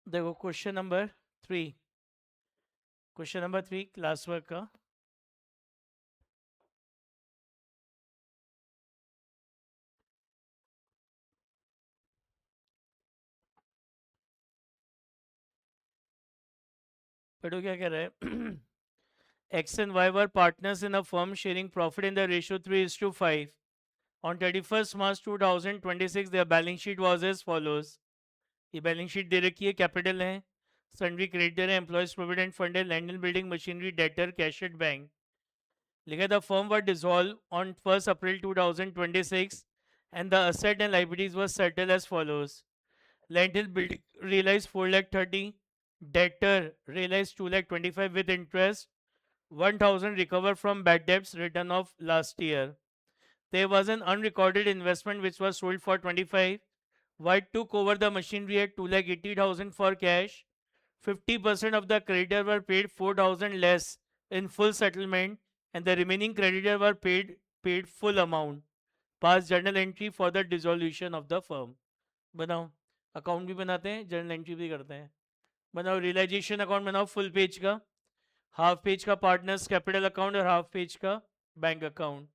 देखो question number 3 class work का। पढ़ो क्या कह रहा है। X and Y were partners in a firm sharing profit in the ratio 3:5. On 31st March 2026 their balance sheet was as follows. ये balance sheet दे रखी है, कैपिटल है, सन्ड्री क्रेडिटर है, एम्प्लॉयज प्रोविडेंट फंड है, land and building machinery debtor cash at bank. लिखा the firm were dissolve on 1st April 2026 and the asset and liabilities were settled as follows. Lentil building realized 4 lakh 30, debtor realized 2 lakh 25 with interest, 1000 recovered from bad debts written off last year. There was an unrecorded investment which was sold for 25. White took over the machinery at 2 lakh 80,000 for cash. 50% of the creditor were paid 4,000 less in full settlement and the remaining creditor were paid full amount. Pass journal entry for the dissolution of the firm. बनाओ, account भी बनाते हैं, journal entry भी करते हैं। बनाओ realisation account, बनाओ full page का, हाफ पेज का पार्टनर्स कैपिटल अकाउंट और हाफ पेज का बैंक अकाउंट।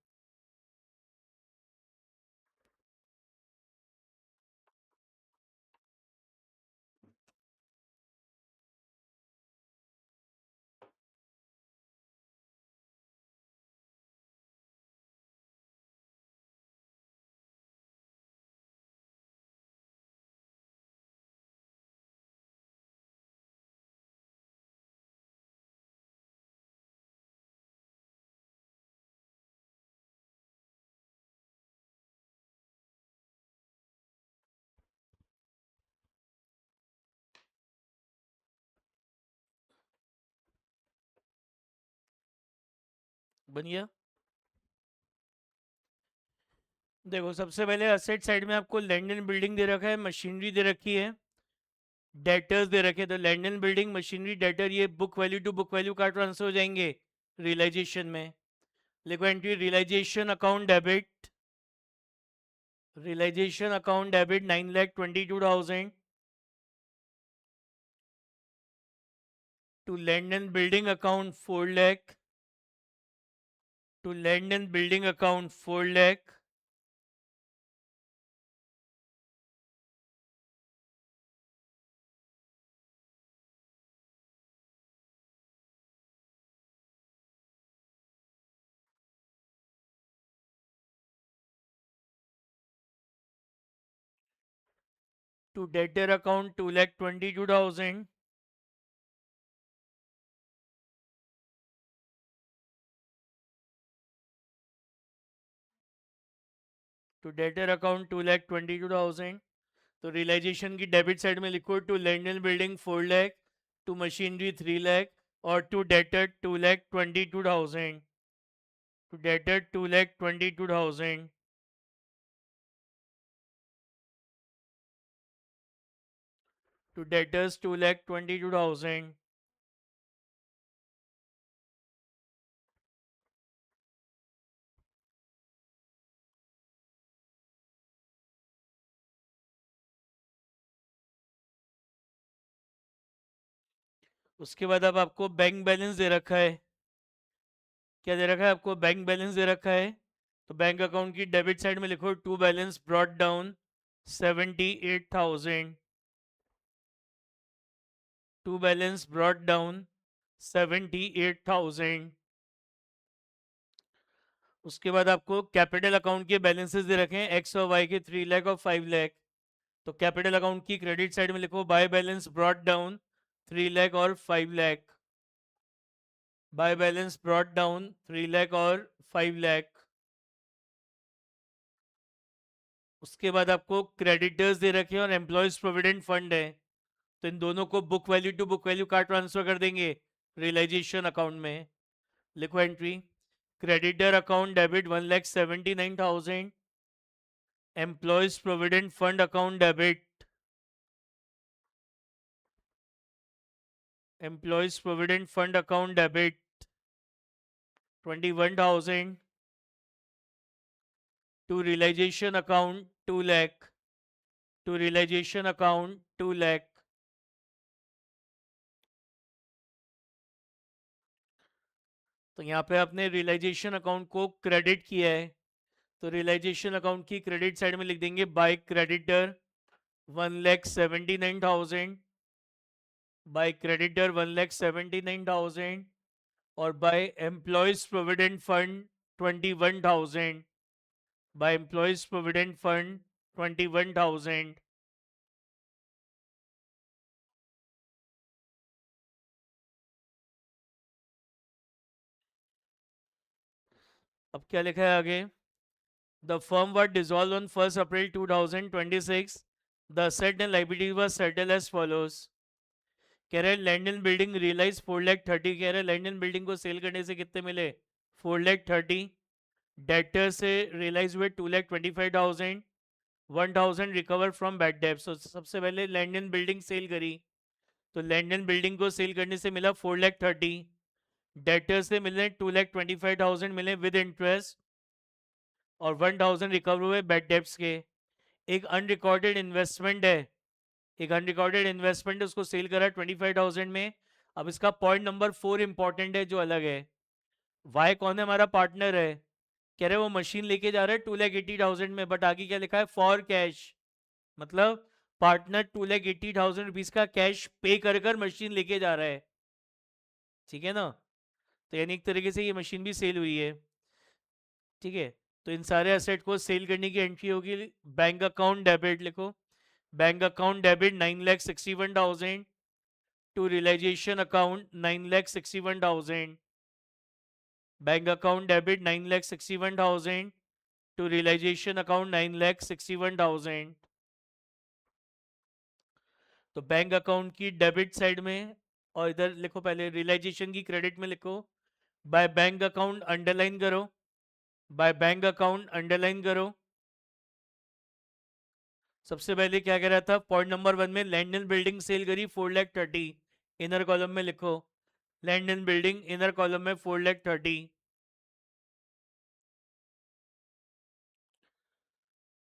बन गया। देखो सबसे पहले असेट साइड में आपको लैंड एंड बिल्डिंग दे रखा है, मशीनरी दे रखी है, डेटर्स दे रखे। तो land and building machinery debtor ये book value to book value का ट्रांसफर हो जाएंगे रियलाइजेशन में। लिखो entry realisation account debit, realisation account debit 9,22,000 to land and building account 4 lakh, to land and building account 4 lakh, to debtor account 2,22,000, to debtor account 2,22,000। तो realisation की debit side में लिखो to land and building 4 lakh, to machinery 3 lakh और to debtor 2,22,000, to debtor 2,22,000, to debtors 2,22,000। उसके बाद अब आपको bank balance दे रखा है। क्या दे रखा है आपको? बैंक बैलेंस दे रखा है। तो बैंक अकाउंट की डेबिट साइड में लिखो to balance brought down 78,000, to balance brought down 78,000। उसके बाद आपको कैपिटल अकाउंट के बैलेंसेस दे रखे हैं एक्स और वाई के 3 लाख और 5 लाख। तो कैपिटल अकाउंट की क्रेडिट साइड में लिखो by balance brought down 3 lakh और 5 lakh, by balance brought down 3 lakh और 5 लाख। उसके बाद आपको क्रेडिटर्स दे रखे हैं और एम्प्लॉयज प्रोविडेंट फंड है। तो इन दोनों को book value to book value का ट्रांसफर कर देंगे रियलाइजेशन अकाउंट में। लिखो entry creditor account debit 1,79,000, employees provident fund account debit, employees provident fund account debit 21,000, to realisation account 2 lakh, to realization account 2 lakh, तो यहाँ पे आपने रियलाइजेशन अकाउंट को क्रेडिट किया है, तो रियलाइजेशन अकाउंट की क्रेडिट साइड में लिख देंगे बाय क्रेडिटर 1,79,000, बाय क्रेडिटर 1,79,000, और by employees provident fund 21,000, by employees provident fund 21,000। अब क्या लिखा है आगे? The firm were dissolve on 1 April 2026। The asset and liability were settle as follows. कह रहे लैंड एंड बिल्डिंग रियलाइज 4,30,000, कह रहे लैंड एंड बिल्डिंग को सेल करने से कितने मिले? 4,30,000। डेटर से रियलाइज हुए 2,25,000, 1,000 रिकवर फ्रॉम बैड डेब्ट। तो सबसे पहले लैंड एंड बिल्डिंग सेल करी, तो लैंड एंड बिल्डिंग को सेल करने से मिला 4,30,000। डेटर से मिले 2,25,000 मिले विद इंटरेस्ट, और 1,000 रिकवर हुए बैड डेब्ट्स के। एक अनरिकॉर्डेड इन्वेस्टमेंट है, एक अनरिकॉर्डेड इन्वेस्टमेंट उसको सेल करा 25,000 में। अब इसका पॉइंट नंबर 4 इंपॉर्टेंट है, जो अलग है। वाई कौन है? हमारा पार्टनर है। कह रहे वो मशीन लेके जा रहा है 2,80,000 में, बट आगे क्या लिखा है? For cash. मतलब पार्टनर 2,80,000 रुपीज का कैश पे कर कर मशीन लेके जा रहा है, ठीक है ना? तो यानी एक तरीके से ये मशीन भी सेल हुई है, ठीक है। तो इन सारे असेट को सेल करने की एंट्री होगी। बैंक अकाउंट डेबिट लिखो, bank account debit 9,61,000 to realisation account 9,61,000। Bank account debit 9,61,000 to realisation account 9,61,000। तो बैंक अकाउंट की डेबिट साइड में, और इधर लिखो पहले रियलाइजेशन की क्रेडिट में लिखो बाय बैंक अकाउंट अंडरलाइन करो, बाय बैंक अकाउंट अंडरलाइन करो। सबसे पहले क्या कह रहा था? पॉइंट नंबर 1 में लैंड एंड बिल्डिंग सेल करी 4,30,000, इनर कॉलम में लिखो land and building, inner column में 4,30,000।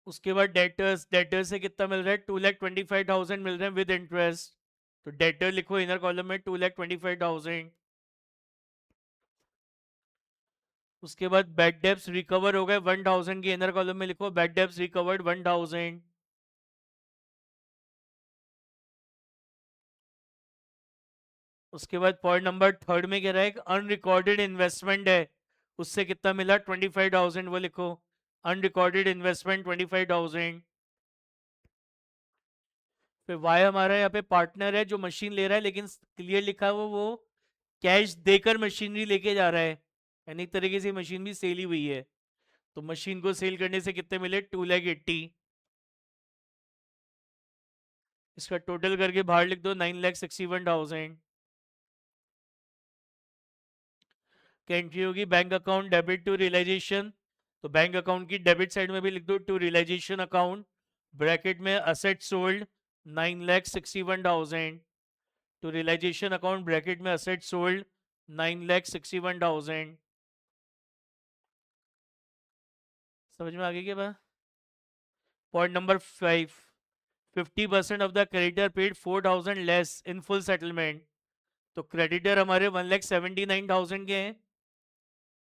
उसके बाद डेटर्स, डेटर से कितना मिल रहा है? 2,25,000 मिल रहे हैं विद इंटरेस्ट, तो डेटर लिखो इनर कॉलम में 2,25,000। उसके बाद बैड डेब्ट्स रिकवर हो गए 1,000 के, इनर कॉलम में लिखो बैड डेब्ट्स रिकवर्ड 1,000। उसके बाद पॉइंट नंबर 3 में कह रहा है अनरिकॉर्डेड इन्वेस्टमेंट है, उससे कितना मिला? 25,000, वो लिखो अनरिकॉर्डेड इन्वेस्टमेंट 25,000। फिर वाई हमारा यहाँ पे पार्टनर है जो मशीन ले रहा है, लेकिन क्लियर लिखा हुआ वो कैश देकर मशीनरी लेके जा रहा है, यानी एक तरीके से मशीन भी सेल ही हुई है। तो मशीन को सेल करने से कितने मिले? 2,80,000। इसका टोटल करके बाहर लिख दो 9,61,000। क्या एंट्री होगी? Bank account debit to realisation, तो बैंक अकाउंट की डेबिट साइड में भी लिख दो टू रियलाइजेशन अकाउंट, ब्रैकेट में asset sold 9,61,000, to realisation account bracket में असेट सोल्ड 9,61,000। समझ में आ गई क्या बात? Point number 5, 50% of the creditor paid 4,000 less in full settlement. तो क्रेडिटर हमारे 1,79,000 के हैं,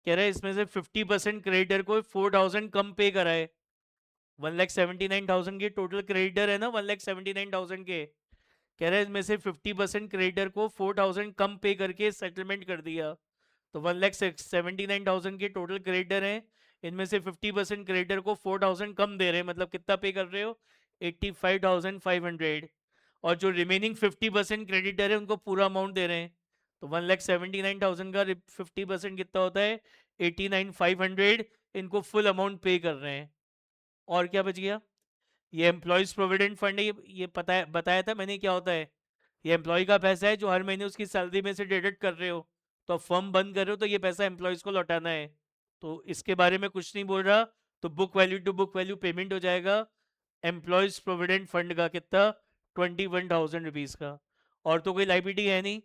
कह रहे हैं इसमें से 50% क्रेडिटर को 4,000 कम पे कराए। 1,79,000 के टोटल क्रेडिटर है ना, 1,79,000 के, कह रहे हैं इसमें से 50% क्रेडिटर को 4,000 कम पे करके सेटलमेंट कर दिया। तो 1,79,000 के टोटल क्रेडिटर हैं, इनमें से 50% क्रेडिटर को 4,000 कम दे रहे हैं, मतलब कितना पे कर रहे हो? 85,500। और जो रिमेनिंग 50% क्रेडिटर है उनको पूरा अमाउंट दे रहे हैं। तो 1,79,000 का 50% कितना होता है? 89,500। इनको फुल अमाउंट पे कर रहे हैं। और क्या बच गया? ये एम्प्लॉयज प्रोविडेंट फंड है, ये पता है, बताया था मैंने क्या होता है। ये एम्प्लॉय का पैसा है जो हर महीने उसकी सैलरी में से डिडक्ट कर रहे हो, तो फर्म बंद कर रहे हो तो ये पैसा एम्प्लॉयज को लौटाना है। तो इसके बारे में कुछ नहीं बोल रहा, तो book value to book value payment हो जाएगा एम्प्लॉयज प्रोविडेंट फंड का कितना? 21,000 रुपीज का। और तो कोई लाइबिलिटी है नहीं,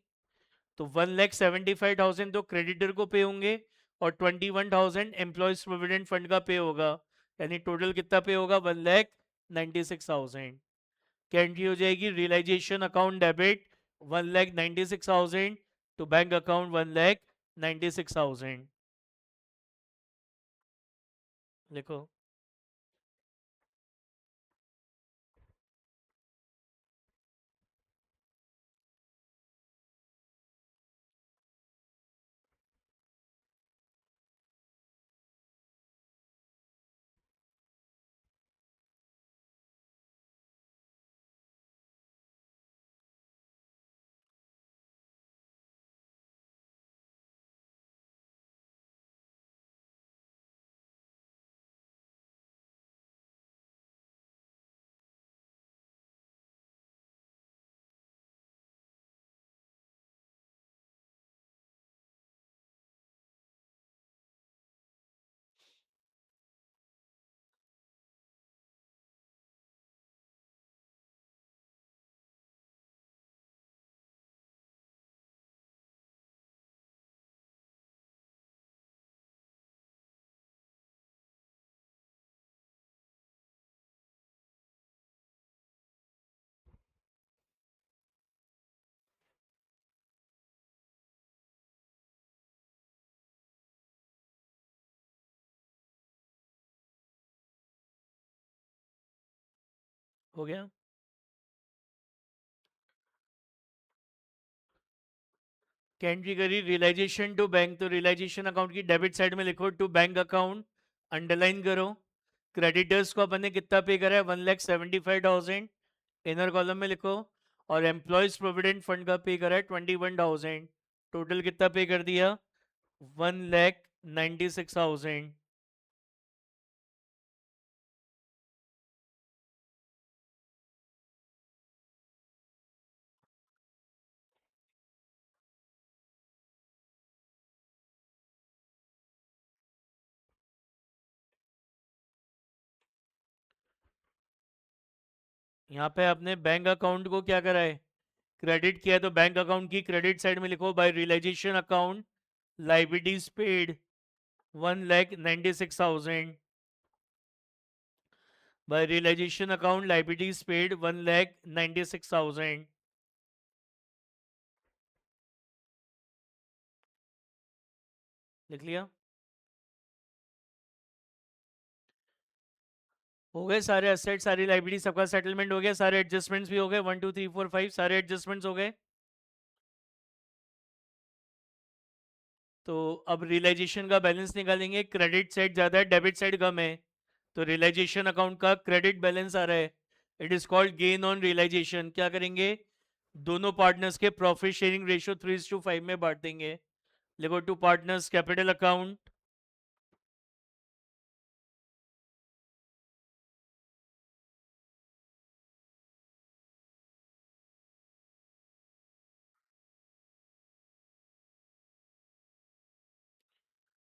तो 1,75,000 तो क्रेडिटर को पे होंगे, और 21,000 एम्प्लॉयज प्रोविडेंट फंड का पे होगा, यानी टोटल कितना पे होगा? 1,96,000। कैंट्री हो जाएगी realisation account debit 1,96,000 to bank account 96,000 लिखो। हो गया। कैंट्री करी रियलाइजेशन टू बैंक, तो रियलाइजेशन अकाउंट की डेबिट साइड में लिखो टू बैंक अकाउंट, अंडरलाइन करो। क्रेडिटर्स को अपन ने कितना पे करा है, 1,75,000, इनर कॉलम में लिखो। और एम्प्लॉयज प्रोविडेंट फंड का पे करा है 21,000। टोटल कितना पे कर दिया, 1,96,000। यहाँ पे आपने बैंक अकाउंट को क्या करा है, क्रेडिट किया, तो बैंक अकाउंट की क्रेडिट साइड में लिखो by realisation account liabilities paid 1,96,000। By realisation account liabilities paid 1,96,000। लिख लिया। हो गए सारे असेट, सारी लाइबिलिटी, सबका सेटलमेंट हो गया, सारे एडजस्टमेंट्स भी हो गए, 1 2 3 4 5 सारे एडजस्टमेंट्स हो गए। तो अब रियलाइजेशन का बैलेंस निकालेंगे। क्रेडिट साइड ज़्यादा है, डेबिट साइड कम है, तो रियलाइजेशन अकाउंट का क्रेडिट बैलेंस आ रहा है। It is called gain on realisation. क्या करेंगे, दोनों पार्टनर्स के प्रॉफिट शेयरिंग रेशियो 3:5 में बांट देंगे। लिखो to partners capital account,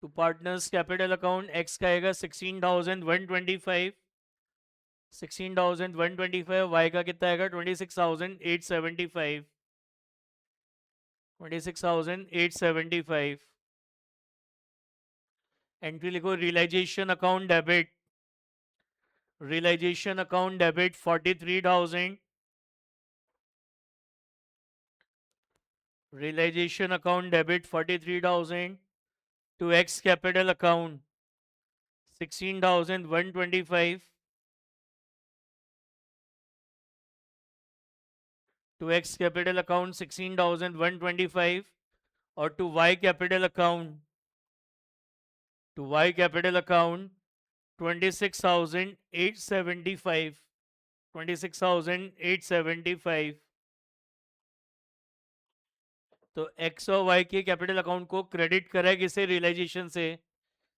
to partners capital account X का आएगा 16,125, 16,125। वाई का कितना आएगा, 26,875, 26,875। एंट्री लिखो realisation account debit, realisation account debit 43,000, realisation account debit 43,000 to X capital account 16,125, to X capital account 16,125। और to Y capital account, to Y capital account 26,875, 26,875। तो x और Y के कैपिटल अकाउंट को credit करा है किसे, realisation से।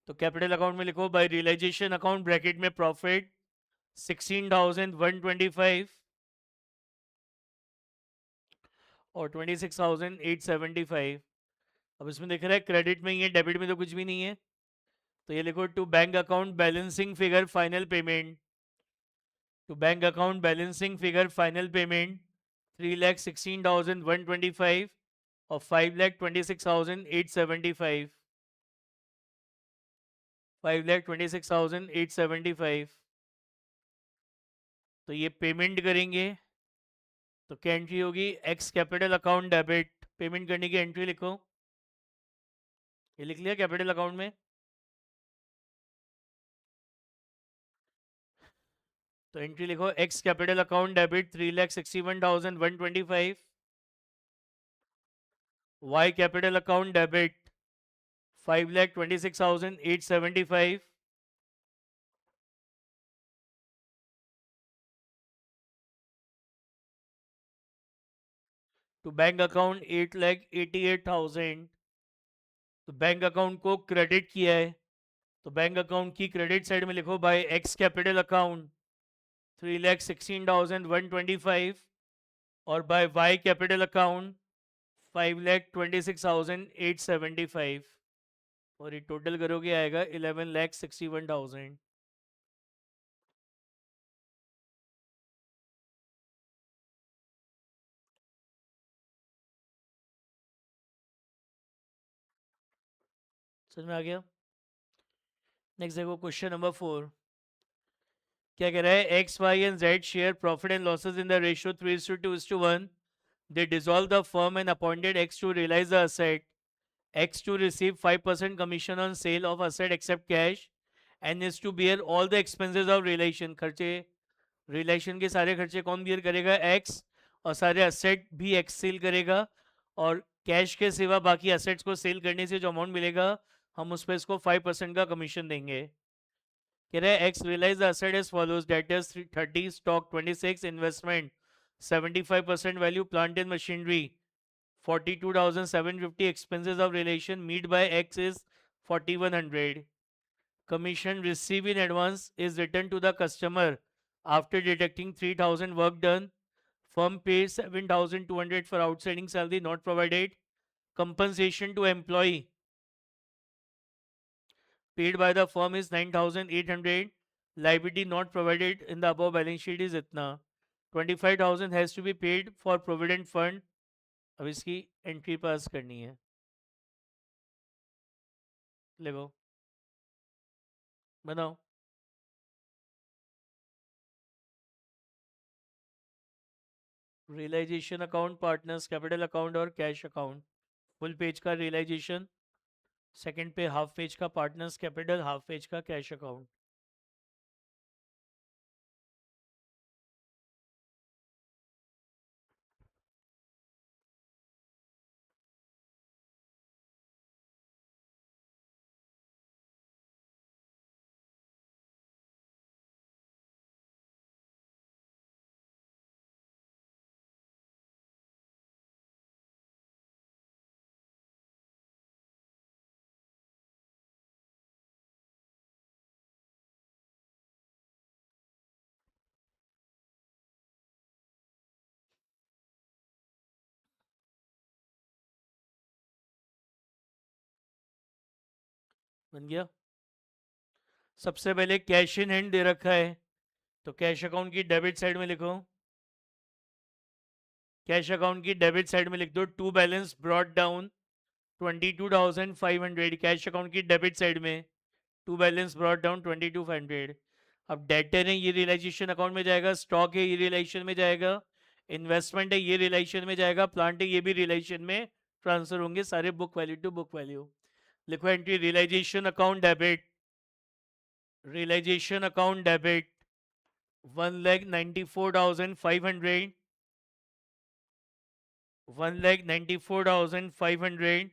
तो कैपिटल अकाउंट में लिखो बाय रियलाइजेशन अकाउंट ब्रैकेट में प्रॉफिट 16,125 और 26,875। अब इसमें देख रहा है क्रेडिट में ही है, डेबिट में तो कुछ भी नहीं है। तो ये लिखो to bank account balancing figure final payment, to bank account balancing figure final payment 3,16,125 और 5,26,875, 5,26,875। तो ये पेमेंट करेंगे, तो क्या एंट्री होगी, X capital account debit, payment करने की एंट्री लिखो। ये लिख लिया कैपिटल अकाउंट में। तो एंट्री लिखो, X capital account debit 3,61,125, Y capital account debit 5,26,875, to bank account 8,88,000। तो बैंक अकाउंट को क्रेडिट किया है, तो बैंक अकाउंट की क्रेडिट साइड में लिखो बाय एक्स कैपिटल अकाउंट 3,16,125 और बाय वाई कैपिटल अकाउंट 5,26,875 और ये टोटल करोगे आएगा 11,61,000। समझ में आ गया? नेक्स्ट देखो क्वेश्चन नंबर 4। क्या कह रहा है, X Y and Z share profit and losses in the ratio 3:2:1। They dissolve the firm and appointed X to realise the asset, X to receive 5% commission on sale of asset except cash and is to bear all the expenses of relation। खर्चे relation के सारे खर्चे कौन beer करेगा? X। और सारे asset भी X cell करेगा और कैश के सिवा बाकी असेट्स को सेल करने से जो अमाउंट मिलेगा हम उस पर इसको 5% का कमीशन देंगे। कह रहे हैं X realise the asset as follows, debtors 30, stock 26, investment 75% value, plant and machinery 42,750, expenses of relation meet by X is 4,100, commission received in advance is returned to the customer after deducting 3,000 work done, firm pays 7,200 for outstanding salary not provided, compensation to employee paid by the firm is 9,800, liability not provided in the above balance sheet is इतना, 25,000 has to be paid for provident fund। अब इसकी entry पास करनी है, देखो बनाओ। Realisation account, partners capital account और cash account. Full page का realisation, second पे हाफ पेज का पार्टनर्स कैपिटल, हाफ पेज का कैश अकाउंट। बन गया। सबसे पहले कैश इन हैंड दे रखा है, तो कैश अकाउंट की डेबिट साइड में लिखो, कैश अकाउंट की डेबिट साइड में लिख दो to balance brought down 22,500, cash account की डेबिट साइड में टू बैलेंस ब्रॉट डाउन 22,500। अब डेटर है ये रियलाइजेशन अकाउंट में जाएगा, स्टॉक है ये रियलाइजेशन में जाएगा, इन्वेस्टमेंट है ये रियलाइजेशन में जाएगा, प्लांट है ये भी रियलाइजेशन में ट्रांसफर होंगे सारे, book value to book value. लिखो entry, realisation account debit, realisation account debit 1,94,500, 1,94,500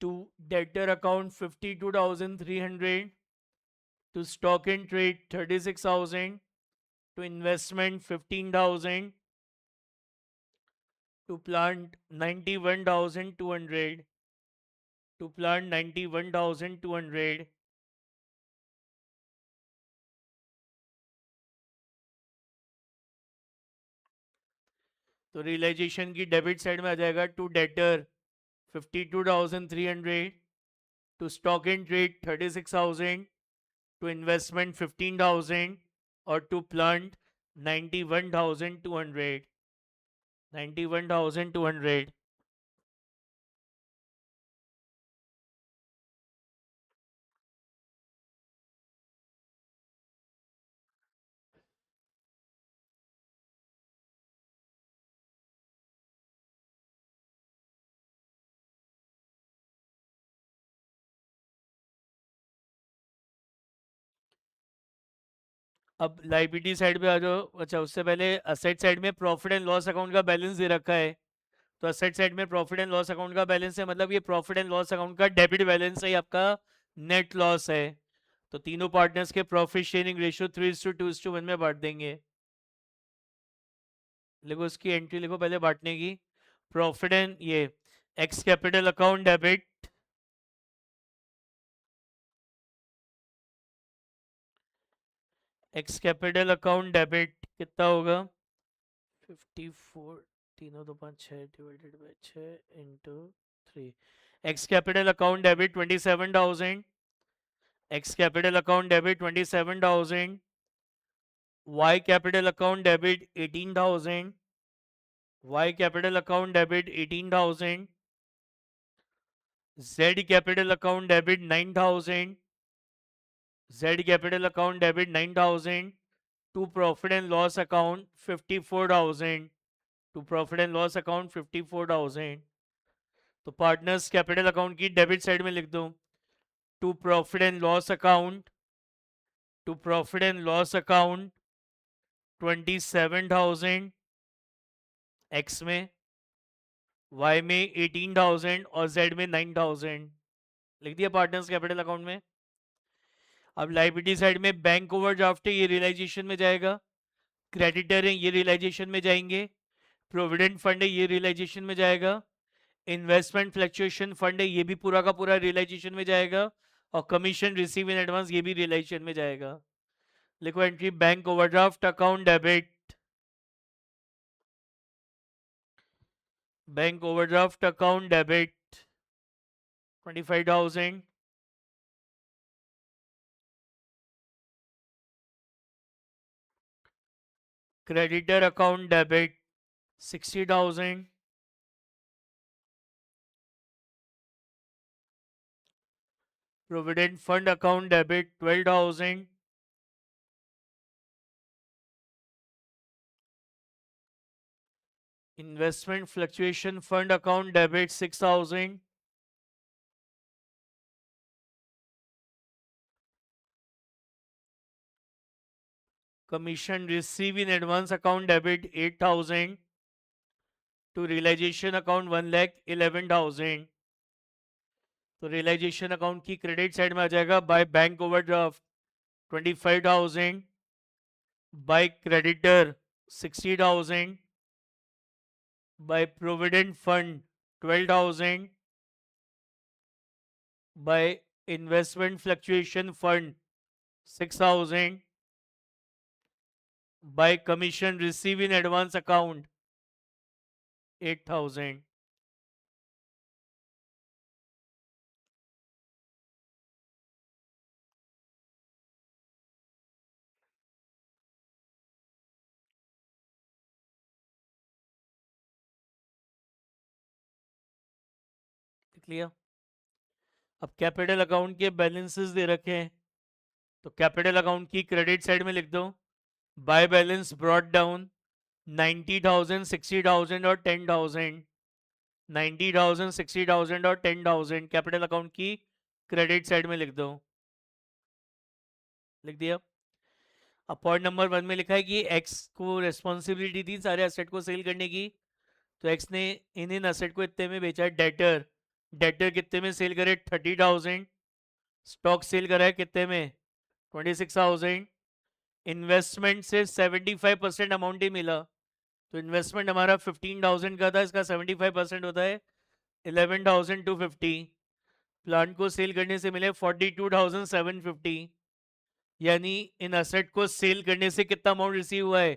to debtor account 52,300, to stock and trade 36,000, to investment 15,000, to plant 91,200, to plant 91,200, तो रियलाइजेशन की डेबिट साइड में आ जाएगा to debtor 52,300, to stock and trade 36,000, to investment 15,000 और to plant 91,200, 91,200। अब liability side पे आ जाओ। अच्छा, उससे पहले असेट साइड में प्रॉफिट एंड लॉस अकाउंट का बैलेंस दे रखा है। तो असेट साइड में प्रॉफिट एंड लॉस अकाउंट का बैलेंस है, मतलब ये प्रॉफिट एंड लॉस अकाउंट का डेबिट बैलेंस है, ये आपका नेट लॉस है। तो तीनों पार्टनर्स के प्रॉफिट शेयरिंग रेशियो 3:2:1 में बांट देंगे। लिखो इसकी एंट्री, लिखो पहले बांटने की। प्रॉफिट एंड ये X capital account debit, X capital account debit कितना होगा? 54, तीनों तो पाँच, 6 divided by 6 into 3। X capital account debit 27,000, X capital account debit 27,000, Y capital account debit 18,000, Y capital account debit 18,000, Z capital account debit 9,000, Z capital account debit 9,000, to profit and loss account 54,000, to profit and loss account 54,000। तो partners capital account की debit side में लिख दो, to profit and loss account, to profit and loss account 27,000 X में, Y में 18,000 और Z में 9,000। लिख दिया पार्टनर्स कैपिटल अकाउंट में। अब लाइबिलिटी साइड में बैंक ओवरड्राफ्ट है, ये रियलाइजेशन में जाएगा। क्रेडिटर है, ये रियलाइजेशन में जाएंगे। प्रोविडेंट फंड है, ये रियलाइजेशन में जाएगा। इन्वेस्टमेंट फ्लक्चुएशन फंड है, ये भी पूरा का पूरा रियलाइजेशन में जाएगा। और कमीशन रिसीव इन एडवांस, ये भी रियलाइजेशन में जाएगा। लिखो entry, bank overdraft account debit, bank overdraft account debit 25,000, creditor account debit 60,000, provident fund account debit 12,000, investment fluctuation fund account debit 6,000, commission receive in advance account debit 8,000, to realization account 1,11,000। तो realisation account की credit side में आ जाएगा by bank overdraft 25,000, by creditor 60,000, by provident fund 12,000, by investment fluctuation fund 6,000, by commission receive in advance account 8,000। Clear? अब capital account के balances दे रखे हैं, तो कैपिटल अकाउंट की क्रेडिट साइड में लिख दो, बाय बैलेंस ब्रॉट डाउन 90,000, 60,000 और 10,000, 90,000, 60,000 और 10,000 कैपिटल अकाउंट की क्रेडिट साइड में लिख दो। लिख दिया। अब पॉइंट नंबर 1 में लिखा है कि एक्स को रेस्पॉन्सिबिलिटी थी सारे असेट को सेल करने की, तो एक्स ने इन असेट को इतने में बेचा। डेटर, डेटर कितने में सेल करे? 30,000। स्टॉक सेल करा है कितने में? 26,000। इन्वेस्टमेंट से 75% अमाउंट ही मिला, तो इन्वेस्टमेंट हमारा 15,000 का था, इसका 75% होता है 11,250। प्लांट को सेल करने से मिले 42,750, यानी इन असेट को सेल करने से कितना अमाउंट रिसीव हुआ है?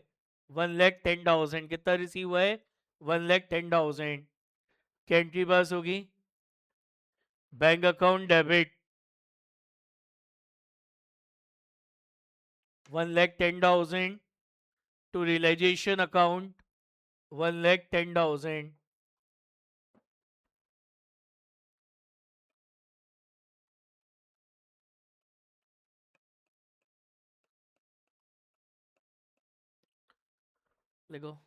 1,10,000। कितना रिसीव हुआ है? 1,10,000। क्या एंट्री पास होगी? Bank account debit 1,10,000, to realisation account 1,10,000। लिखो,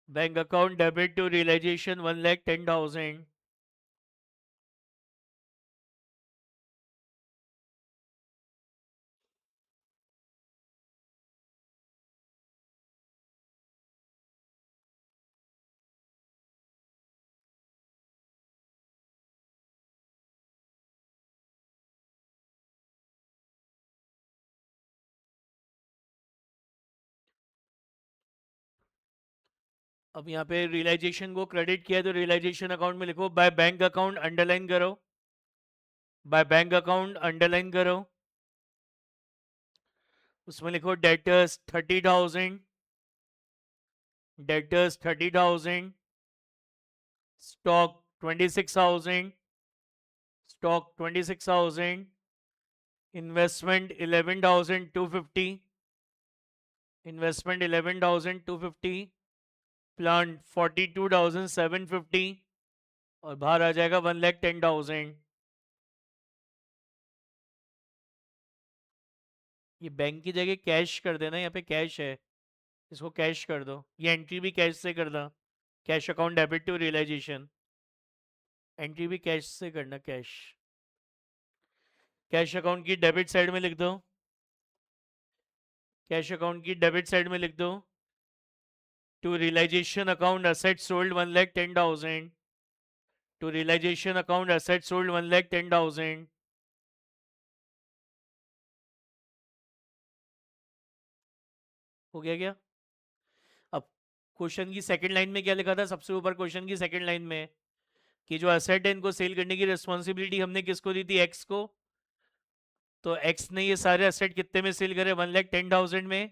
bank account debit to realisation 1,10,000, अब यहाँ पे रियलाइजेशन को क्रेडिट किया तो रियलाइजेशन अकाउंट में लिखो बाय बैंक अकाउंट, अंडरलाइन करो, बाय बैंक अकाउंट अंडरलाइन करो, उसमें लिखो debtors 30,000, debtors 30,000, stock 26,000, stock 26,000, investment 11,250, investment 11,250, plant 42,750 और बाहर आ जाएगा 1,10,000। ये बैंक की जगह कैश कर देना, यहाँ पे कैश है, इसको कैश कर दो, ये एंट्री भी कैश से करना, cash account debit to realisation, entry भी कैश से करना, कैश, कैश अकाउंट की डेबिट साइड में लिख दो, कैश अकाउंट की डेबिट साइड में लिख दो to realisation account asset sold 1,10,000, to realisation account asset sold 1,10,000। हो गया क्या? अब क्वेश्चन की सेकंड लाइन में क्या लिखा था सबसे ऊपर, क्वेश्चन की सेकंड लाइन में कि जो असेट है इनको सेल करने की रिस्पॉन्सिबिलिटी हमने किसको दी थी, एक्स को। तो एक्स ने ये सारे असेट कितने में सेल करे, 1,10,000 में।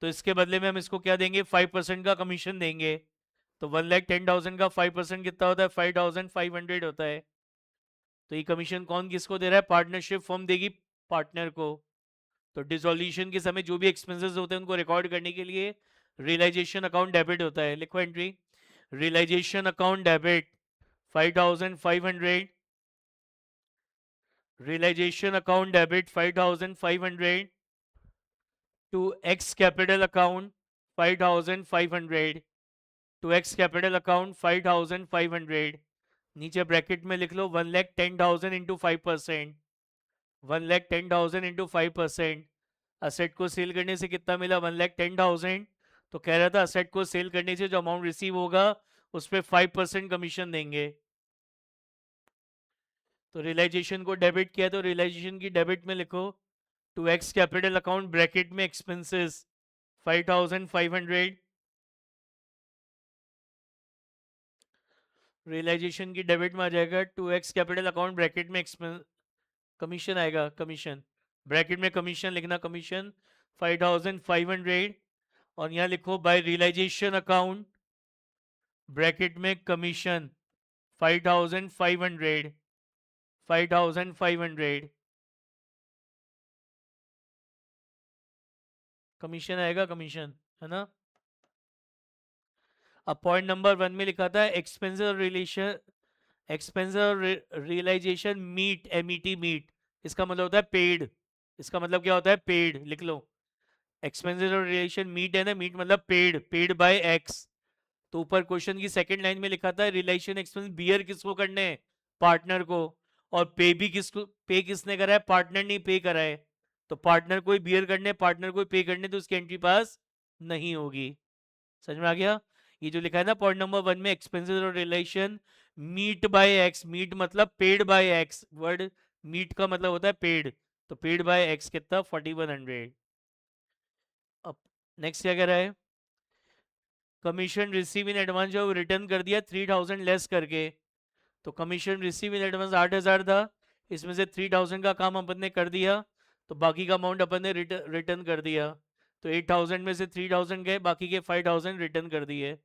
तो इसके बदले में हम इसको क्या देंगे, 5% का कमीशन देंगे। तो 1,10,000 का 5% कितना होता है, 5,500 होता है। तो ये कमीशन कौन किसको दे रहा है, पार्टनरशिप फर्म देगी पार्टनर को। तो डिसोल्यूशन के समय जो भी एक्सपेंसेस होते हैं उनको रिकॉर्ड करने के लिए रियलाइजेशन अकाउंट डेबिट होता है। लिखो entry, realisation account debit 5,500, realization account debit 5,500 to X capital account 5,500 to X capital account 5,500। नीचे ब्रैकेट में लिख लो 1,10,000 इंटू 5%, 1,10,000 इंटू 5%। असेट को सेल करने से कितना मिला, 1,10,000। तो कह रहा था असेट को सेल करने से जो अमाउंट रिसीव होगा उस पर 5% कमीशन देंगे। तो रियलाइजेशन को डेबिट किया तो रियलाइजेशन की डेबिट में लिखो to X capital account bracket में एक्सपेंसेस 5,500, रियलाइजेशन की डेबिट में आ जाएगा to X capital account bracket में एक्सपेंस, कमीशन आएगा, कमीशन ब्रैकेट में कमीशन लिखना, कमीशन 5,500 और यहाँ लिखो बाय रियलाइजेशन अकाउंट ब्रैकेट में कमीशन 5,500, 5,500 कमीशन आएगा, कमीशन है ना। अब पॉइंट नंबर 1 में लिखा था expenses relation, expenses realisation meet, M E T meet, इसका मतलब होता है पेड, इसका मतलब क्या होता है, पेड। लिख लो एक्सपेंसेस और रिलेशन मीट है ना, मीट मतलब पेड, पेड बाय एक्स। तो ऊपर क्वेश्चन की सेकंड लाइन में लिखा था रिलेशन एक्सपेंस बियर किसको करने हैं, पार्टनर को, और पे भी किसको, पे किसने करा है, पार्टनर ने पे करा है। तो पार्टनर को बियर करने, पार्टनर को पे करने, तो उसकी एंट्री पास नहीं होगी। समझ में आ गया? ये जो लिखा है ना पॉइंट नंबर 1 में एक्सपेंसेस और relation meet by X, meet मतलब paid by X, word meet का मतलब होता है पेड। तो पेड बाय एक्स कितना, 4,100। अब नेक्स्ट क्या कह रहा है, कमीशन रिसीव इन एडवांस जो रिटर्न कर दिया 3,000 लेस करके। तो कमीशन रिसीव इन एडवांस 8,000 था, इसमें से 3,000 का काम अपन ने कर दिया, तो बाकी का अमाउंट अपन ने रिटर्न कर दिया। तो 8,000 में से 3,000 गए, बाकी के 5,000 रिटर्न कर दिए।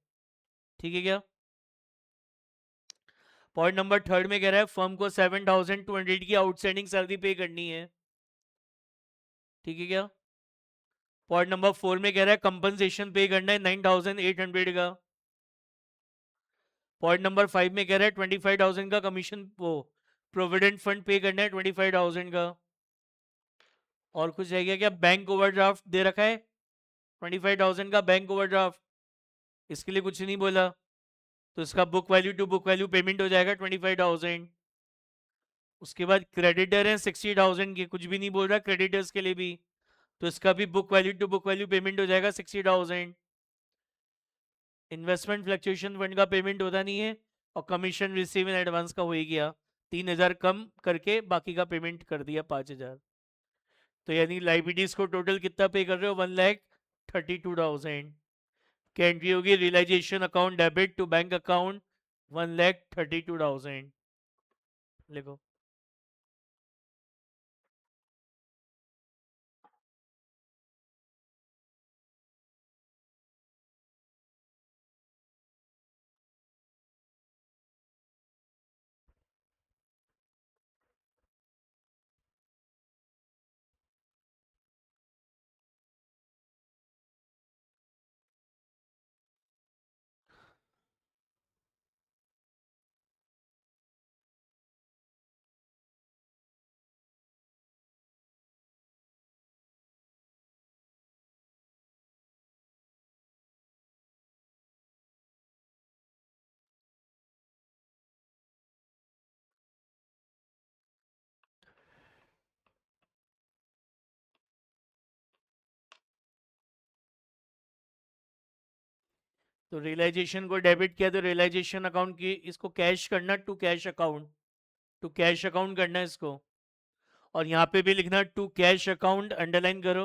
ठीक है क्या? पॉइंट नंबर 3 में कह रहा है फर्म को 7,200 की आउटस्टैंडिंग सैलरी पे करनी है। ठीक है क्या? पॉइंट नंबर 4 में कह रहा है कंपनसेशन पे करना है 9,800 का। पॉइंट नंबर 5 में कह रहा है 25,000 का कमीशन, वो प्रोविडेंट फंड पे करना है 25,000 का। और कुछ रह गया क्या, बैंक ओवरड्राफ्ट दे रखा है 25,000 का बैंक ओवरड्राफ्ट, इसके लिए कुछ नहीं बोला। तो इसका book value to book value payment हो जाएगा 25,000। उसके बाद क्रेडिटर है 60,000 के, कुछ भी नहीं बोल रहा क्रेडिटर्स के लिए भी, तो इसका भी book value to book value payment हो जाएगा 60,000। इन्वेस्टमेंट फ्लक्चुएशन फंड का पेमेंट होता नहीं है, और कमीशन रिसीव इन एडवांस का हो ही गया, 3,000 कम करके बाकी का पेमेंट कर दिया 5,000। तो यानी लाइबिलिटीज को टोटल कितना पे कर रहे हो, 1,32,000। क्या एंट्री होगी? Realisation account debit to bank account 1,32,000। लिखो। तो रियलाइजेशन को डेबिट किया तो रियलाइजेशन अकाउंट की इसको कैश करना to cash account, to cash account करना है इसको। और यहाँ पे भी लिखना टू कैश अकाउंट, अंडरलाइन करो।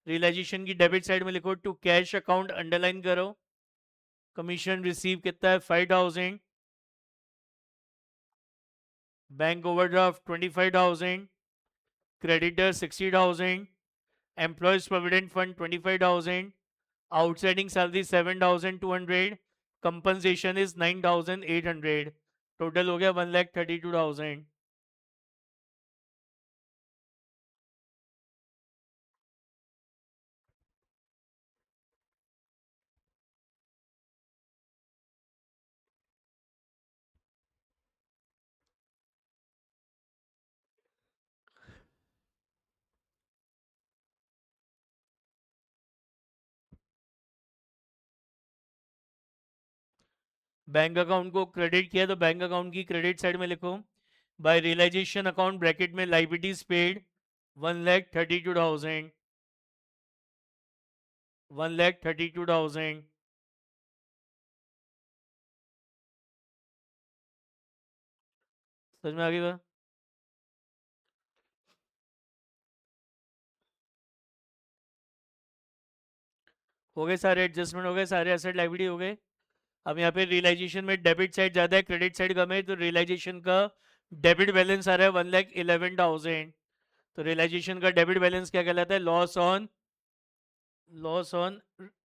रियलाइजेशन की डेबिट साइड में लिखो टू कैश अकाउंट, अंडरलाइन करो। कमीशन रिसीव कितना है? 5,000। Bank overdraft 25,000। Creditor 60,000। Employees provident fund 25,000। Outstanding salary 7,200। Compensation is 9,800। Total हो गया 1,32,000। बैंक अकाउंट को क्रेडिट किया तो बैंक अकाउंट की क्रेडिट साइड में लिखो बाय रियलाइजेशन अकाउंट ब्रैकेट में लाइबिलिटीज पेड 1,32,000। 1,32,000। समझ में आ गई? हो गए सारे एडजस्टमेंट, हो गए सारे एसेट लाइबिलिटी हो गए। अब यहाँ पे रियलाइजेशन में डेबिट साइड ज़्यादा है, क्रेडिट साइड कम है, तो रियलाइजेशन का डेबिट बैलेंस आ रहा है 1,11,000। तो रियलाइजेशन का डेबिट बैलेंस क्या कहलाता है? Loss on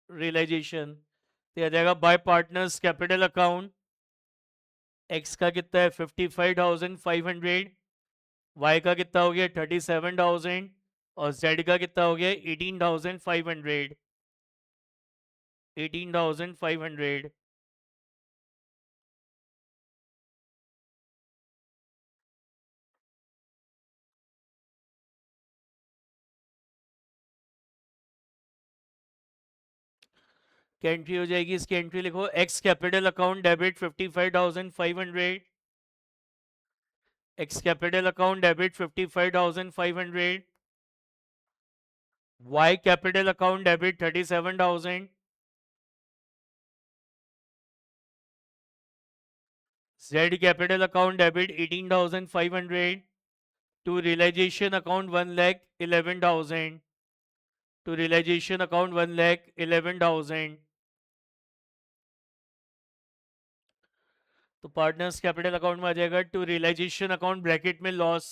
realisation. तो आ जाएगा by partners capital account. X का कितना है? 55,500। वाई का कितना हो गया? 37,000। और जेड का कितना हो गया? 18,500। 18,500। क्या एंट्री हो जाएगी? इसकी एंट्री लिखो X capital account debit 55,500। X capital account debit 55,500। Y capital account debit 37,000। Z capital account debit 18,500। To realisation account 1,11,000। To realisation account 1,11,000। तो पार्टनर्स कैपिटल अकाउंट में आ जाएगा टू रियलाइजेशन अकाउंट ब्रैकेट में loss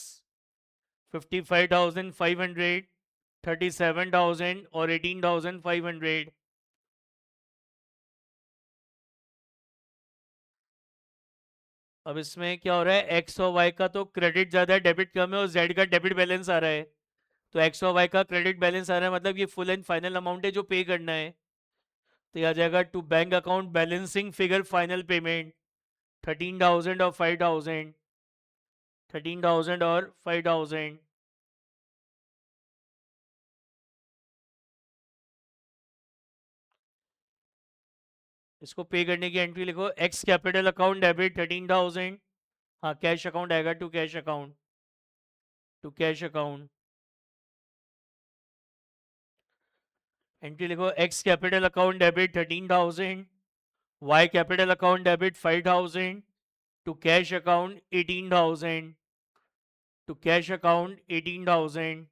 55,500, 37,000 और 18,500। अब इसमें क्या हो रहा है? एक्स और वाई का तो क्रेडिट ज़्यादा है, डेबिट कम है, और जेड का डेबिट बैलेंस आ रहा है। तो एक्स और वाई का क्रेडिट बैलेंस आ रहा है, मतलब ये फुल एंड फाइनल अमाउंट है जो पे करना है। तो ये आ जाएगा to bank account balancing figure final payment 13,000 और 5,000। 13,000 और 5,000। इसको पे करने की एंट्री लिखो एक्स कैपिटल अकाउंट डेबिट 13,000। हाँ, कैश अकाउंट आएगा to cash account, to cash account. Entry लिखो X capital account debit 13,000। Y capital account debit 5,000। To cash account 18,000। To cash account 18,000।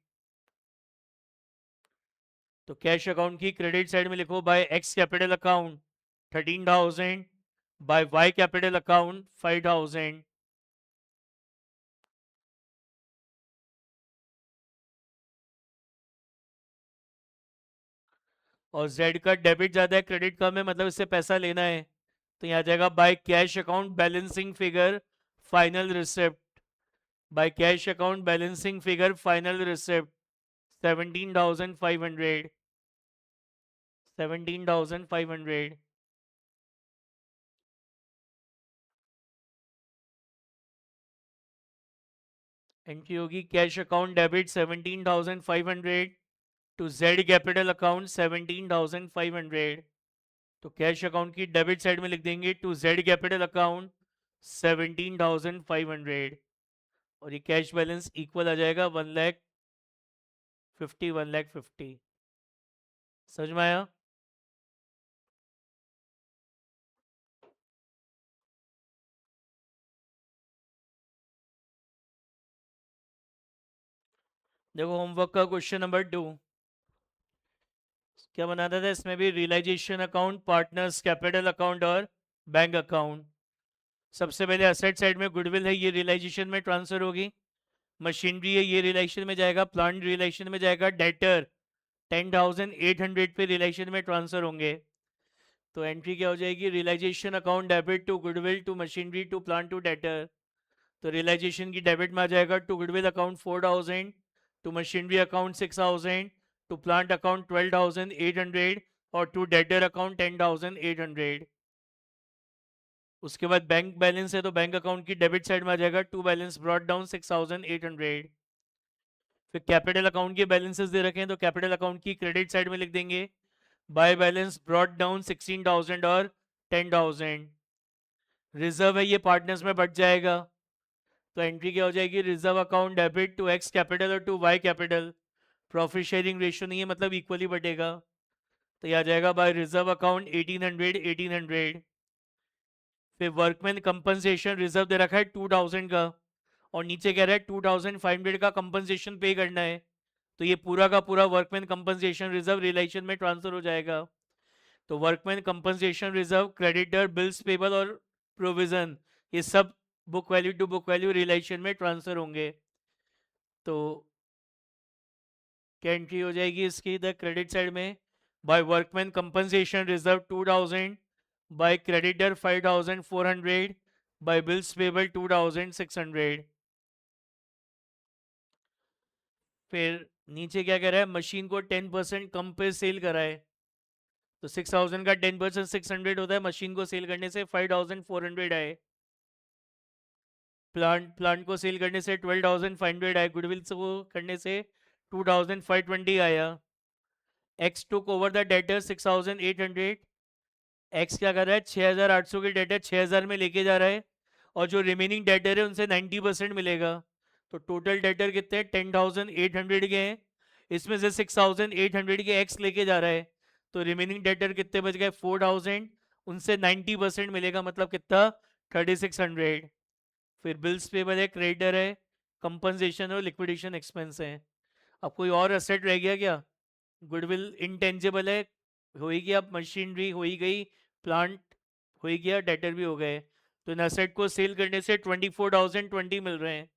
तो कैश अकाउंट की क्रेडिट साइड में लिखो by X capital account 13,000, by Y capital account 5,000। और Z का debit ज़्यादा है credit कम है, मतलब इससे पैसा लेना है, तो यहाँ आ जाएगा by cash account balancing figure final receipt. By cash account balancing figure final receipt 17,500, 17,500। Entry होगी cash account debit 17,500 to Z capital account 17,500। तो कैश अकाउंट की डेबिट साइड में लिख देंगे टू जेड कैपिटल अकाउंट 17,500, और ये कैश बैलेंस इक्वल आ जाएगा 1,50,000, 1,50,000। समझ में आया? देखो होमवर्क का क्वेश्चन नंबर 2 क्या बनाता था, इसमें भी realisation account, partners capital account और बैंक अकाउंट। सबसे पहले असेट साइड में गुडविल है, ये रियलाइजेशन में ट्रांसफर होगी। मशीनरी है, ये रियलाइजेशन में जाएगा। प्लांट रियलाइजेशन में जाएगा। डेटर 10,800 पे रियलाइजेशन में ट्रांसफर होंगे। तो एंट्री क्या हो जाएगी, realisation account debit to goodwill to machinery to plant to debtor. तो रियलाइजेशन की डेबिट में आ जाएगा to goodwill account 4,000, to machinery account 6,000, to plant account 12,800 और टू डेटर अकाउंट 10,800। उसके बाद बैंक बैलेंस है, तो बैंक अकाउंट की डेबिट साइड में आ जाएगा टू बैलेंस ब्रॉट डाउन 6,800। फिर कैपिटल अकाउंट के बैलेंसेस दे रखे हैं, तो कैपिटल अकाउंट की क्रेडिट साइड में लिख देंगे बाय बैलेंस ब्रॉट डाउन 16,000 और 10,000। रिजर्व है, ये पार्टनर्स में बढ़ जाएगा, तो एंट्री क्या हो जाएगी, reserve account debit to X capital और to Y capital. Profit sharing ratio नहीं है, मतलब इक्वली बढ़ेगा, तो यह आ जाएगा बाय रिजर्व अकाउंट 1,800, 1,800। फिर वर्कमैन कंपनसेशन रिजर्व दे रखा है 2,000 का, और नीचे कह रहा है 2,500 का कंपनसेशन पे करना है, तो ये पूरा का पूरा वर्कमैन कंपनसेशन रिजर्व रिलेशन में ट्रांसफर हो जाएगा। तो workman compensation reserve, creditor, bills payable और प्रोविजन, ये सब book value to book value relation में ट्रांसफर होंगे। तो क्या एंट्री हो जाएगी इसकी, द क्रेडिट साइड में by workman compensation reserve 2,000, by creditor 5,400, by bills payable 2,600। फिर नीचे क्या कह रहा है, मशीन को 10% कम पे सेल करा है, तो 6,000 का 10% 600 होता है, मशीन को सेल करने से 5,400 आए। प्लांट को सेल करने से 12,500 आए। गुडविल से वो करने से 2,520 आया। X took over the debtor 6,800। X क्या कर रहा है, 6,800 के डेटर 6,000 में लेके जा रहा है, और जो रिमेनिंग डेटर है उनसे 90% मिलेगा। तो टोटल डेटर कितने हैं, 10,800 के हैं, इसमें से 6,800 के एक्स लेके जा रहा है, तो रिमेनिंग डेटर कितने बच गए, 4,000, उनसे 90% मिलेगा, मतलब कितना, 3,600। फिर बिल्स पेबल है, क्रेडिटर है, कंपनसेशन और लिक्विडेशन एक्सपेंस है। अब कोई और असेट रह गया क्या, गुडविल इंटेंजिबल है, हो ही गया, मशीनरी हो ही गई, प्लांट हो ही गया, डेटर भी हो गए, तो इन असेट को सेल करने से 24,020 मिल रहे हैं।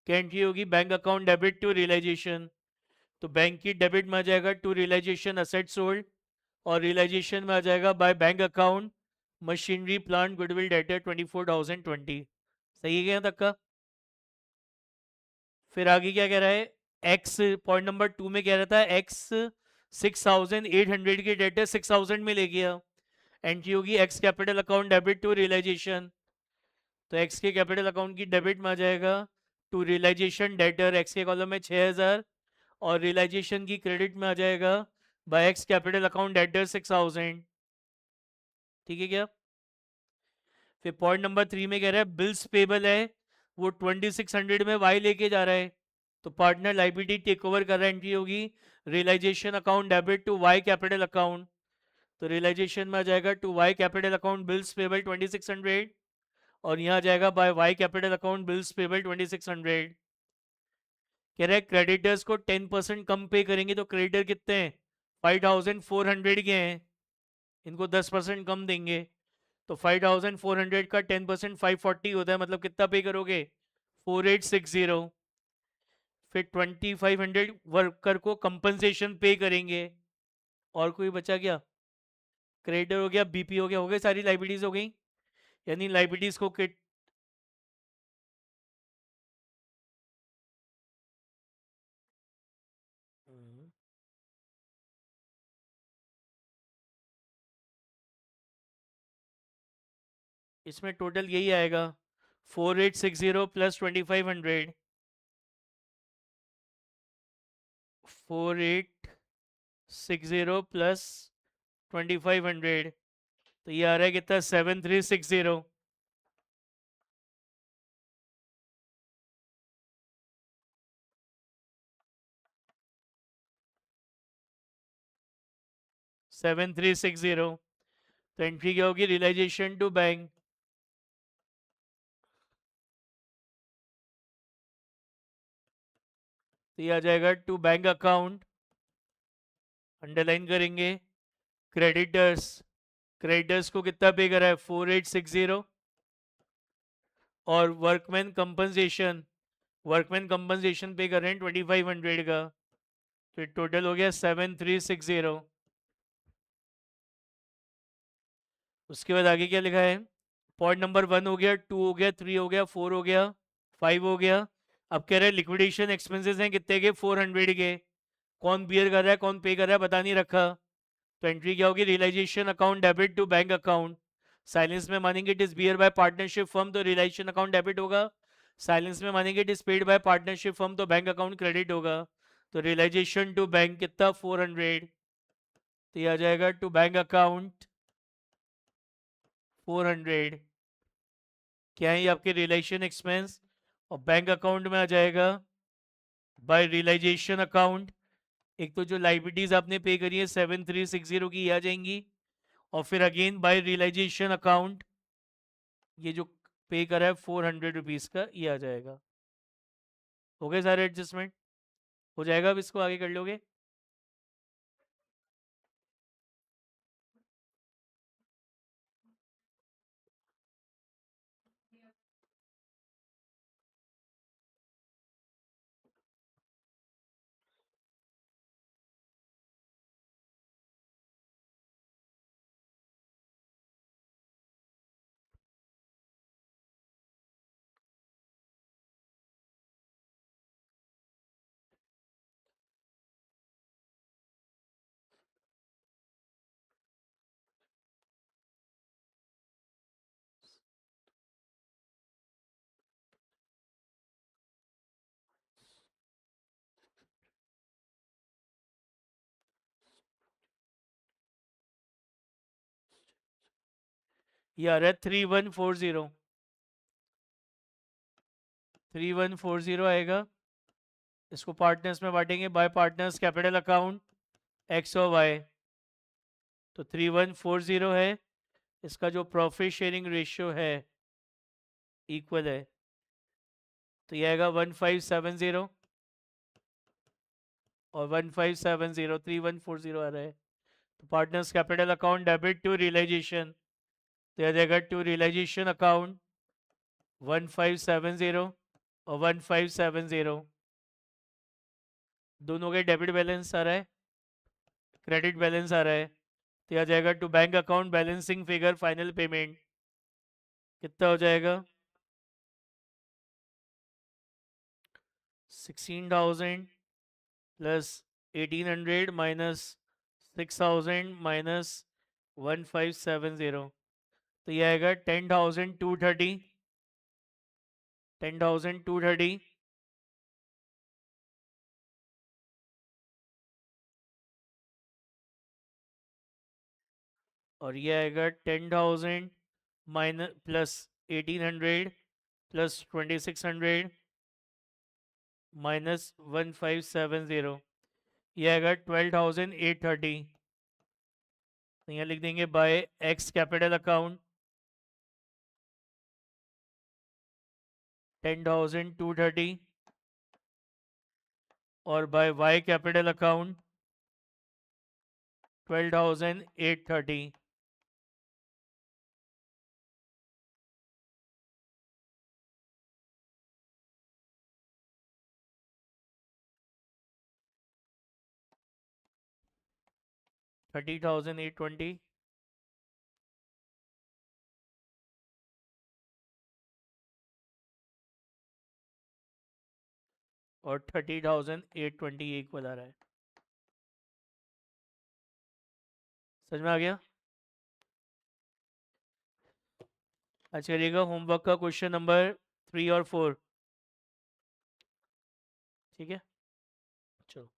क्या एंट्री होगी, bank account debit to realisation, तो बैंक की डेबिट में आ जाएगा टू रियलाइजेशन असेट सोल्ड, और रियलाइजेशन में आ जाएगा by bank account machinery plant goodwill debtor 24,020। सही है यहाँ तक का? फिर आगे क्या कह रहा है, एक्स पॉइंट नंबर 2 में कह रहा था एक्स 6,800 के डेटर 6,000 में ले गया, एंट्री होगी X capital account debit to realisation, तो एक्स के कैपिटल अकाउंट की डेबिट में आ जाएगा टू रियलाइजेशन डेटर, एक्स के कॉलम में 6,000, और रियलाइजेशन की क्रेडिट में आ जाएगा by X capital account debtor 6,000। ठीक है क्या? फिर पॉइंट नंबर 3 में कह रहा है बिल्स पेबल है, वो 2,600 में वाई लेके जा रहा है, तो पार्टनर लाइबिलिटी टेक ओवर कर रहा है, एंट्री होगी realisation account debit to Y capital account, तो रियलाइजेशन में आ जाएगा to Y capital account bills payable 2,600, और यहाँ जाएगा by Y capital account bills payable 2,600। कह रहा है क्रेडिटर्स को 10% कम पे करेंगे, तो क्रेडिटर कितने हैं, 5,400 के हैं, इनको 10% कम देंगे, तो 5,400 का 10% 540 होता है, मतलब कितना पे करोगे? 4860। फिर 2,500 वर्कर को कंपनसेशन पे करेंगे। और कोई बचा क्या? क्रेडिटर हो गया, बीपी हो गए, सारी लाइबिलिटीज हो गई। यानी लाइबिलिटीज को किट, इसमें टोटल यही आएगा, 4860 प्लस 2,500, 4860 प्लस 2,500, तो ये आ रहा है कितना? 7,360। 7,360। तो एंट्री क्या होगी? रियलाइजेशन टू बैंक, तो ये आ जाएगा टू बैंक अकाउंट, अंडरलाइन करेंगे। क्रेडिटर्स, क्रेडिटर्स को कितना पे करा है? 4860। और वर्कमैन कंपनसेशन, वर्कमैन कंपनसेशन पे कर रहे हैं 2,500 का, तो टोटल हो गया 7,360। उसके बाद आगे क्या लिखा है? पॉइंट नंबर 1 हो गया, 2 हो गया, 3 हो गया, 4 हो गया, 5 हो गया। अब कह रहे हैं लिक्विडेशन एक्सपेंसेस हैं कितने के? 400 के। कौन बियर कर रहा है, कौन पे कर रहा है, बता नहीं रखा। तो एंट्री क्या होगी? Realisation account debit to bank account. Silence में मानेंगे it is bear by partnership firm, तो रियलाइजेशन अकाउंट डेबिट होगा। साइलेंस में मानेंगे it is paid by partnership firm, तो बैंक अकाउंट क्रेडिट होगा। तो रियलाइजेशन टू बैंक कितना? 400। तो ये आ जाएगा टू बैंक अकाउंट 400। क्या है ये? आपके रियलाइजेशन एक्सपेंस। और बैंक अकाउंट में आ जाएगा बाय रियलाइजेशन अकाउंट। एक तो जो लाइबिलिटीज आपने पे करी है 7,360 की, ये आ जाएंगी। और फिर अगेन बाय रियलाइजेशन अकाउंट, ये जो पे करा है 400 रुपीज़ का, ये आ जाएगा। हो गए सारे एडजस्टमेंट? हो जाएगा, अब इसको आगे कर लोगे। ये आ रहा है 3,140। 3,140 आएगा। इसको पार्टनर्स में बांटेंगे bye partners capital account x और वाई। तो 3,140 है, इसका जो प्रॉफिट शेयरिंग रेशियो है इक्वल है, तो ये आएगा 1,570। और 1,570, 3,140 आ रहा है। तो partners capital account debit to realisation, तो आ जाएगा टू रियलाइजेशन अकाउंट 1,570 और 1,570, दोनों के डेबिट बैलेंस आ रहा है, क्रेडिट बैलेंस आ रहा है। तो आ जाएगा to bank account balancing figure final payment, कितना हो जाएगा? 16,000 प्लस 1,800 माइनस 6,000 माइनस 1,570, तो ये आएगा 10,230। 10,230। और ये आएगा 10,000 माइनस प्लस 1,800 प्लस 2,600 माइनस 1,570, ये आएगा 12,830। तो यहाँ लिख देंगे बाय एक्स कैपिटल अकाउंट 10,230 और बाय वाई कैपिटल अकाउंट 12,830. $30,820 और 30,820 एक बता रहा है। समझ में आ गया? आज करिएगा होमवर्क का क्वेश्चन नंबर 3 और 4। ठीक है, चलो।